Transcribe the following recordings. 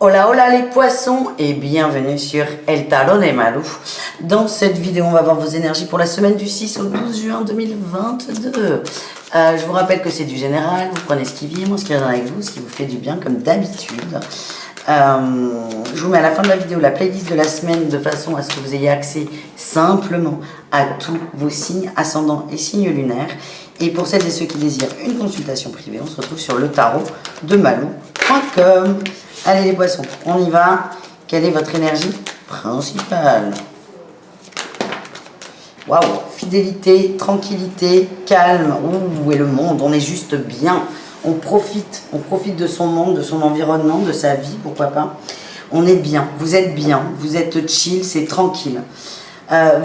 Hola hola les poissons et bienvenue sur El Tarot de Malou. Dans cette vidéo, on va voir vos énergies pour la semaine du 6 au 12 juin 2022. Je vous rappelle que c'est du général, vous prenez ce qui vient, ce qui résonne avec vous, ce qui vous fait du bien comme d'habitude. Je vous mets à la fin de la vidéo la playlist de la semaine de façon à ce que vous ayez accès simplement à tous vos signes ascendants et signes lunaires. Et pour celles et ceux qui désirent une consultation privée, on se retrouve sur le tarot de Malou.com. Allez les poissons, on y va. Quelle est votre énergie principale? Waouh, fidélité, tranquillité, calme. Ouh, et le monde, on est juste bien. On profite de son monde, de son environnement, de sa vie, pourquoi pas. On est bien, vous êtes chill, c'est tranquille.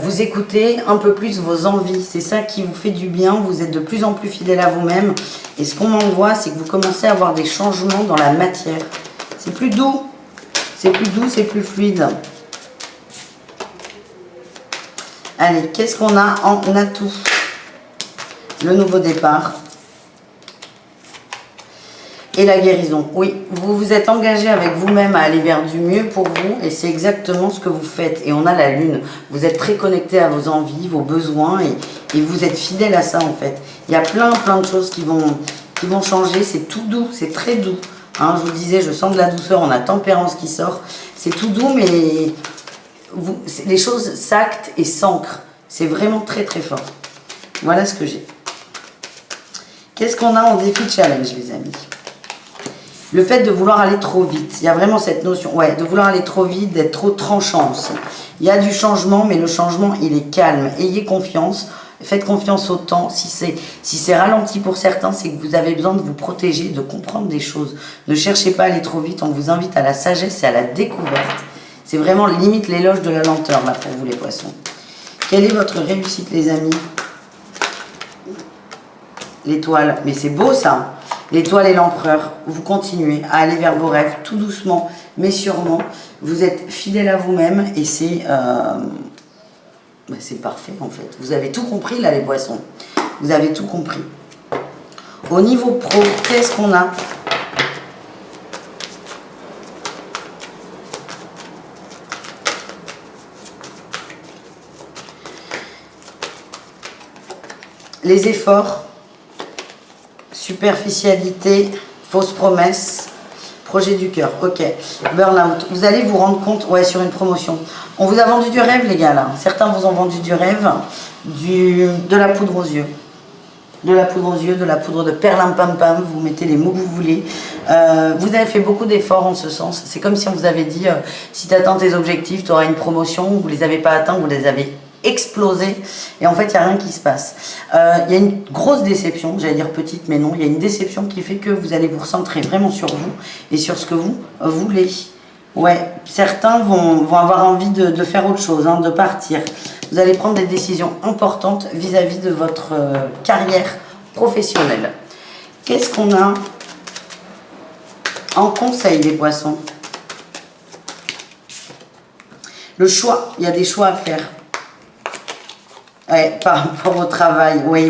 Vous écoutez un peu plus vos envies, c'est ça qui vous fait du bien, vous êtes de plus en plus fidèle à vous-même. Et ce qu'on m'envoie, c'est que vous commencez à avoir des changements dans la matière. C'est plus doux, c'est plus fluide. Allez, qu'est-ce qu'on a en atout? Le nouveau départ. Et la guérison. Oui, vous vous êtes engagé avec vous-même à aller vers du mieux pour vous et c'est exactement ce que vous faites. Et on a la lune. Vous êtes très connecté à vos envies, vos besoins et vous êtes fidèle à ça en fait. Il y a plein de choses qui vont changer. C'est tout doux, c'est très doux. Hein, je vous disais, je sens de la douceur, on a tempérance qui sort. C'est tout doux mais les choses s'actent et s'ancrent. C'est vraiment très fort. Voilà ce que j'ai. Qu'est-ce qu'on a en défi challenge les amis? Le fait de vouloir aller trop vite, il y a vraiment cette notion, ouais, de vouloir aller trop vite, d'être trop tranchant aussi. Il y a du changement, mais le changement, il est calme. Ayez confiance, faites confiance au temps. Si c'est ralenti pour certains, c'est que vous avez besoin de vous protéger, de comprendre des choses. Ne cherchez pas à aller trop vite, on vous invite à la sagesse et à la découverte. C'est vraiment limite l'éloge de la lenteur, là, pour vous les poissons. Quelle est votre réussite, les amis? L'étoile, mais c'est beau ça. L'étoile et l'empereur, vous continuez à aller vers vos rêves tout doucement, mais sûrement. Vous êtes fidèle à vous-même et c'est parfait en fait. Vous avez tout compris là les poissons. Vous avez tout compris. Au niveau pro, qu'est-ce qu'on a? Les efforts. Superficialité, fausse promesse, projet du cœur, ok. Burnout, vous allez vous rendre compte, ouais, sur une promotion. On vous a vendu du rêve, les gars, là. Certains vous ont vendu du rêve, de la poudre aux yeux. De la poudre aux yeux, de la poudre de perlimpinpam, vous mettez les mots que vous voulez. Vous avez fait beaucoup d'efforts en ce sens. C'est comme si on vous avait dit, si tu atteins tes objectifs, tu auras une promotion, vous ne les avez pas atteints, vous les avez explosé et en fait il n'y a rien qui se passe. Il y a une grosse déception, j'allais dire petite mais non, il y a une déception qui fait que vous allez vous recentrer vraiment sur vous et sur ce que vous voulez. Ouais, certains vont avoir envie de faire autre chose, hein, de partir. Vous allez prendre des décisions importantes vis-à-vis de votre carrière professionnelle. Qu'est-ce qu'on a en conseil des poissons? Le choix, il y a des choix à faire. Ouais, par rapport au travail, oui.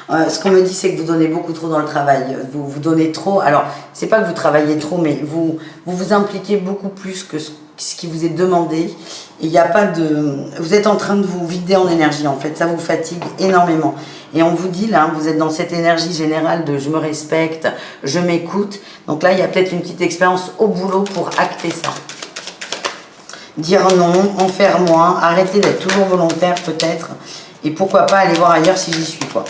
Ce qu'on me dit, c'est que vous donnez beaucoup trop dans le travail. Vous donnez trop. Alors, c'est pas que vous travaillez trop, mais vous impliquez beaucoup plus que ce qui vous est demandé. Il n'y a pas de... Vous êtes en train de vous vider en énergie, en fait. Ça vous fatigue énormément. Et on vous dit, là, vous êtes dans cette énergie générale de « je me respecte, je m'écoute ». Donc là, il y a peut-être une petite expérience au boulot pour acter ça. Dire non, en faire moins, arrêter d'être toujours volontaire peut-être, et pourquoi pas aller voir ailleurs si j'y suis quoi.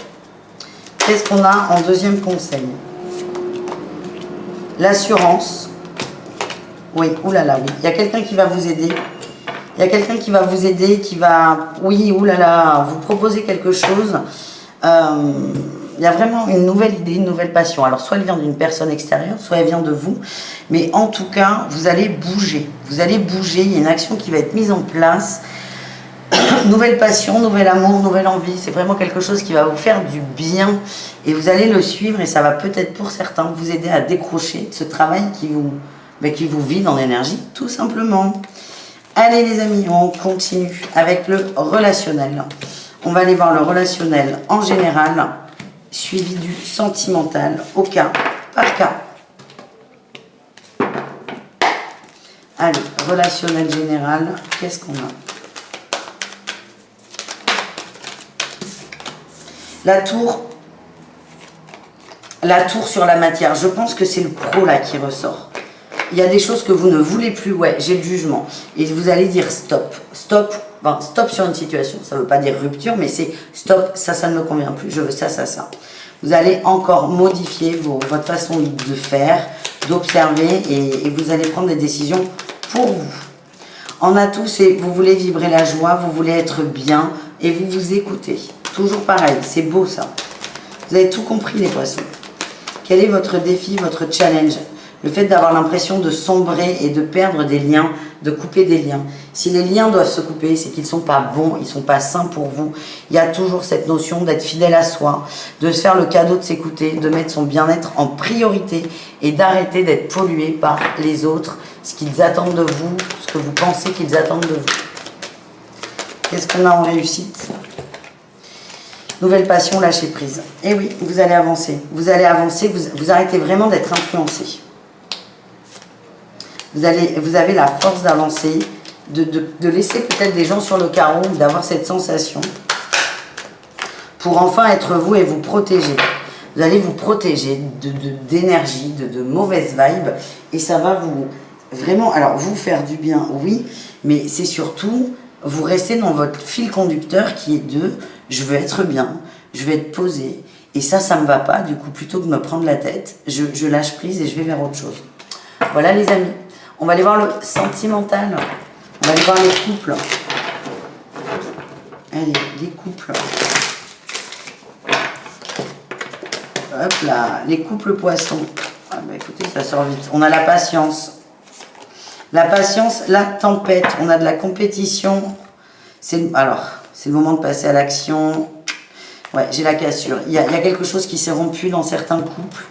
Qu'est-ce qu'on a en deuxième conseil? L'assurance. Oui, oulala, oui. Il y a quelqu'un qui va vous aider. Il y a quelqu'un qui va vous aider, qui va, oui, oulala, vous proposer quelque chose. Il y a vraiment une nouvelle idée, une nouvelle passion. Alors, soit elle vient d'une personne extérieure, soit elle vient de vous. Mais en tout cas, vous allez bouger. Vous allez bouger. Il y a une action qui va être mise en place. Nouvelle passion, nouvel amour, nouvelle envie. C'est vraiment quelque chose qui va vous faire du bien. Et vous allez le suivre. Et ça va peut-être, pour certains, vous aider à décrocher de ce travail qui vous vide en énergie, tout simplement. Allez, les amis, on continue avec le relationnel. On va aller voir le relationnel en général, suivi du sentimental au cas par cas. Allez, relationnel général, qu'est-ce qu'on a? La tour sur la matière. Je pense que c'est le pro là qui ressort. Il y a des choses que vous ne voulez plus. Ouais, j'ai le jugement. Et vous allez dire stop. Stop. Enfin, stop sur une situation. Ça ne veut pas dire rupture, mais c'est stop. Ça ne me convient plus. Je veux ça, ça, ça. Vous allez encore modifier votre façon de faire, d'observer et vous allez prendre des décisions pour vous. En atout, c'est vous voulez vibrer la joie, vous voulez être bien et vous vous écoutez. Toujours pareil, c'est beau ça. Vous avez tout compris les poissons. Quel est votre défi, votre challenge? Le fait d'avoir l'impression de sombrer et de perdre des liens, de couper des liens. Si les liens doivent se couper, c'est qu'ils ne sont pas bons, ils ne sont pas sains pour vous. Il y a toujours cette notion d'être fidèle à soi, de se faire le cadeau de s'écouter, de mettre son bien-être en priorité et d'arrêter d'être pollué par les autres, ce qu'ils attendent de vous, ce que vous pensez qu'ils attendent de vous. Qu'est-ce qu'on a en réussite? Nouvelle passion, lâcher prise. Et oui, vous allez avancer. Vous allez avancer, vous arrêtez vraiment d'être influencé. Vous avez la force d'avancer, de laisser peut-être des gens sur le carreau, d'avoir cette sensation pour enfin être vous et vous protéger. Vous allez vous protéger d'énergie, de mauvaises vibes et ça va vous vraiment, alors vous faire du bien, oui, mais c'est surtout vous restez dans votre fil conducteur qui est je veux être bien, je veux être posé et ça ne me va pas, du coup plutôt que de me prendre la tête, je lâche prise et je vais vers autre chose. Voilà les amis. On va aller voir le sentimental. On va aller voir les couples. Allez, les couples. Hop là, les couples poissons. Ah bah écoutez, ça sort vite. On a la patience. La patience, la tempête. On a de la compétition. Alors, c'est le moment de passer à l'action. Ouais, j'ai la cassure. Il y a quelque chose qui s'est rompu dans certains couples.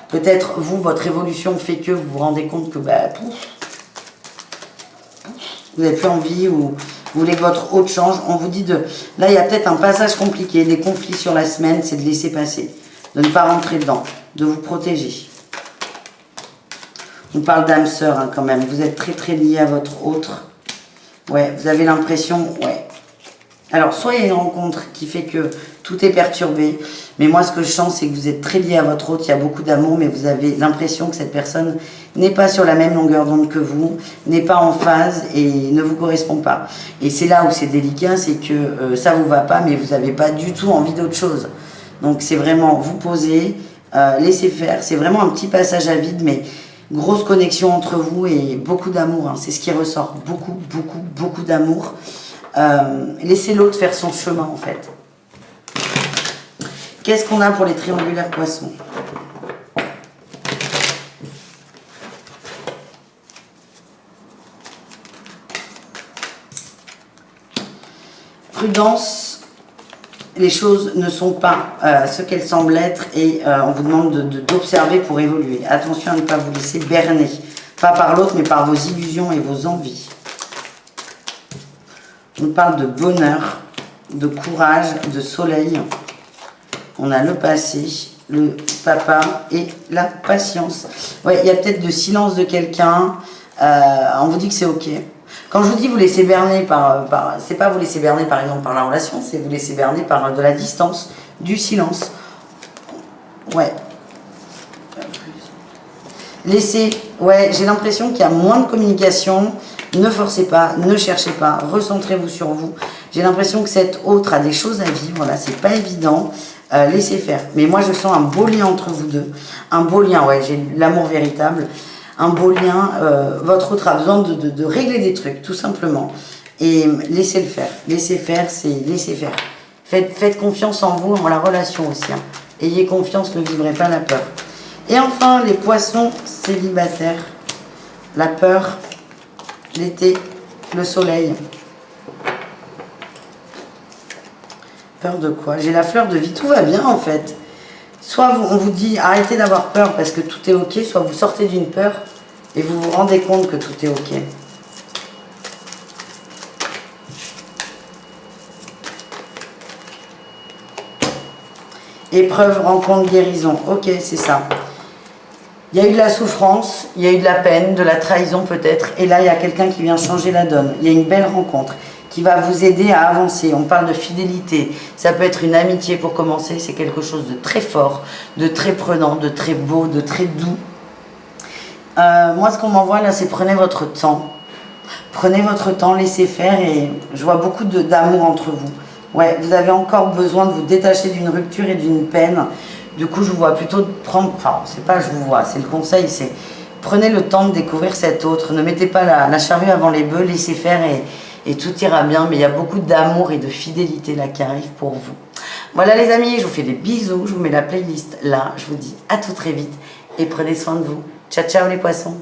Peut-être, vous, votre évolution fait que vous vous rendez compte que vous n'avez plus envie ou vous voulez que votre autre change. On vous dit là, il y a peut-être un passage compliqué, des conflits sur la semaine, c'est de laisser passer, de ne pas rentrer dedans, de vous protéger. On parle d'âme sœur hein, quand même. Vous êtes très très lié à votre autre. Ouais, vous avez l'impression, ouais. Alors, soit il y a une rencontre qui fait que tout est perturbé, mais moi, ce que je sens, c'est que vous êtes très lié à votre autre, il y a beaucoup d'amour, mais vous avez l'impression que cette personne n'est pas sur la même longueur d'onde que vous, n'est pas en phase et ne vous correspond pas. Et c'est là où c'est délicat, c'est que ça ne vous va pas, mais vous n'avez pas du tout envie d'autre chose. Donc, c'est vraiment vous poser, laisser faire, c'est vraiment un petit passage à vide, mais grosse connexion entre vous et beaucoup d'amour, hein. C'est ce qui ressort, beaucoup, beaucoup, beaucoup d'amour. Laissez l'autre faire son chemin en fait. Qu'est-ce qu'on a pour les triangulaires poissons? Prudence, les choses ne sont pas ce qu'elles semblent être et on vous demande d'observer pour évoluer. Attention à ne pas vous laisser berner, pas par l'autre mais par vos illusions et vos envies. On parle de bonheur, de courage, de soleil. On a le passé, le papa et la patience. Ouais, il y a peut-être de silence de quelqu'un. On vous dit que c'est ok. Quand je vous dis vous laisser berner c'est pas vous laisser berner par exemple par la relation, c'est vous laisser berner par de la distance, du silence. Ouais. Laissez, ouais, j'ai l'impression qu'il y a moins de communication. Ne forcez pas, ne cherchez pas, recentrez-vous sur vous. J'ai l'impression que cet autre a des choses à vivre, là, c'est pas évident. Laissez faire. Mais moi, je sens un beau lien entre vous deux. Un beau lien, ouais, j'ai l'amour véritable. Un beau lien. Votre autre a besoin de régler des trucs, tout simplement. Et laissez le faire. Laissez faire, c'est laissez faire. Faites confiance en vous, en la relation aussi. Hein. Ayez confiance, ne vivrez pas la peur. Et enfin, les poissons célibataires. La peur, l'été, le soleil. Peur de quoi? J'ai la fleur de vie, tout va bien en fait. Soit on vous dit arrêtez d'avoir peur parce que tout est ok, soit vous sortez d'une peur et vous vous rendez compte que tout est ok. Épreuve, rencontre, guérison. Ok, c'est ça. Il y a eu de la souffrance, il y a eu de la peine, de la trahison peut-être. Et là, il y a quelqu'un qui vient changer la donne. Il y a une belle rencontre qui va vous aider à avancer. On parle de fidélité. Ça peut être une amitié pour commencer. C'est quelque chose de très fort, de très prenant, de très beau, de très doux. Moi, ce qu'on m'envoie là, c'est prenez votre temps. Prenez votre temps, laissez faire. Et je vois beaucoup d'amour entre vous. Ouais, vous avez encore besoin de vous détacher d'une rupture et d'une peine. Du coup, je vous vois plutôt prendre... Enfin, c'est pas je vous vois, c'est le conseil, c'est... Prenez le temps de découvrir cet autre. Ne mettez pas la charrue avant les bœufs, laissez faire et tout ira bien. Mais il y a beaucoup d'amour et de fidélité là qui arrive pour vous. Voilà les amis, je vous fais des bisous. Je vous mets la playlist là. Je vous dis à tout très vite et prenez soin de vous. Ciao, ciao les poissons.